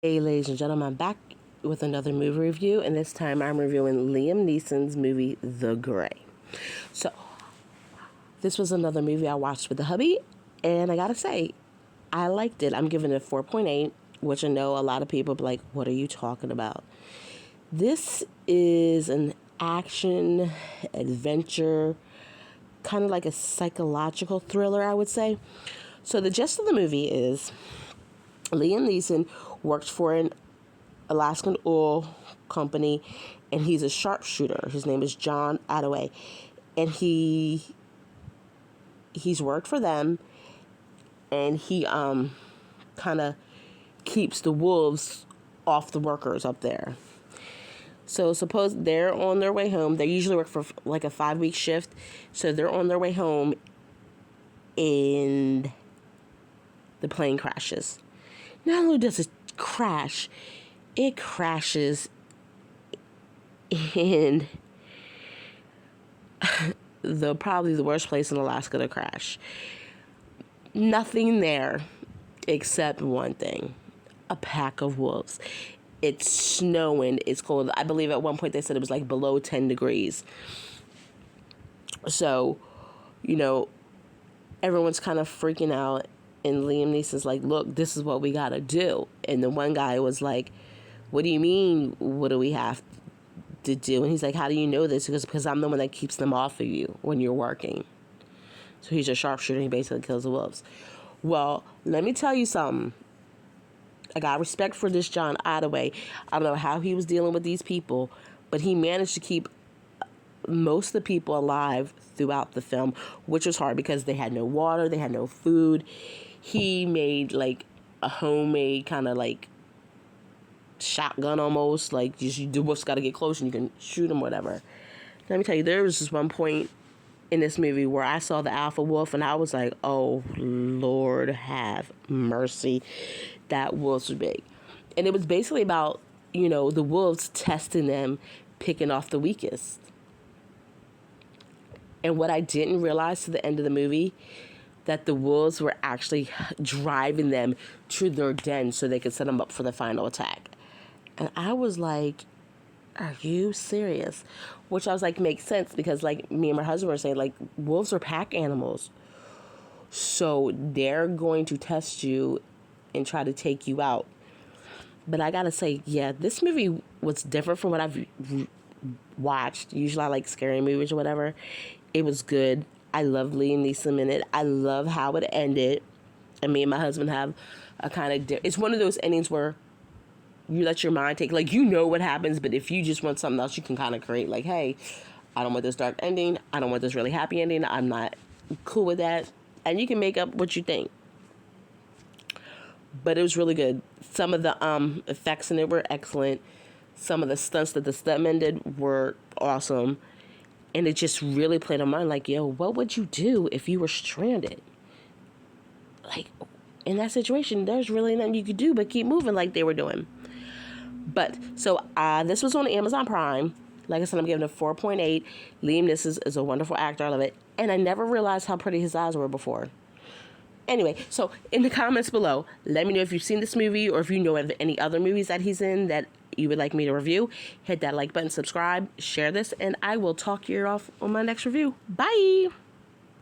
Hey, ladies and gentlemen, I'm back with another movie review, and this time I'm reviewing Liam Neeson's movie, The Grey. So, this was another movie I watched with the hubby, and I gotta say, I liked it. I'm giving it a 4.8, which I know a lot of people be like, what are you talking about? This is an action, adventure, kind of like a psychological thriller, I would say. So, the gist of the movie is Liam Neeson works for an Alaskan oil company, and he's a sharpshooter. His name is John Attaway, and he's worked for them, and he kind of keeps the wolves off the workers up there. So suppose they're on their way home. They usually work for like a 5-week shift, so they're on their way home, and the plane crashes. Not only does it crash, it crashes in probably the worst place in Alaska to crash. Nothing there except one thing: a pack of wolves. It's snowing. It's cold. I believe at one point they said it was like below 10 degrees. So, everyone's kind of freaking out. And Liam Neeson's like, look, this is what we got to do. And the one guy was like, what do you mean, what do we have to do? And he's like, how do you know this? Because I'm the one that keeps them off of you when you're working. So he's a sharpshooter. He basically kills the wolves. Well, let me tell you something. I got respect for this John Attaway. I don't know how he was dealing with these people, but he managed to keep most of the people alive throughout the film, which was hard because they had no water, they had no food. He made like a homemade kind of like shotgun almost, like just the wolf's got to get close and you can shoot him, whatever. Let me tell you, there was just one point in this movie where I saw the alpha wolf and I was like, oh Lord have mercy, that wolf's big. And it was basically about, the wolves testing them, picking off the weakest. And what I didn't realize to the end of the movie, that the wolves were actually driving them to their den so they could set them up for the final attack. And I was like, are you serious? Which I was like, makes sense because like me and my husband were saying, like, wolves are pack animals. So they're going to test you and try to take you out. But I gotta say, yeah, this movie was different from what I've watched. Usually I like scary movies or whatever. It was good. I love Liam Neeson in it. I love how it ended. And me and my husband have a kind of... it's one of those endings where you let your mind take... like, what happens, but if you just want something else, you can kind of create, like, hey, I don't want this dark ending. I don't want this really happy ending. I'm not cool with that. And you can make up what you think. But it was really good. Some of the effects in it were excellent. Some of the stunts that the stuntmen did were awesome. And it just really played on my mind, like, yo, what would you do if you were stranded? Like, in that situation, there's really nothing you could do but keep moving like they were doing. But, so, this was on Amazon Prime. Like I said, I'm giving it a 4.8. Liam Neeson is a wonderful actor. I love it. And I never realized how pretty his eyes were before. Anyway, so in the comments below, let me know if you've seen this movie or if you know of any other movies that he's in that you would like me to review. Hit that like button, subscribe, share this, and I will talk your ear off on my next review. Bye!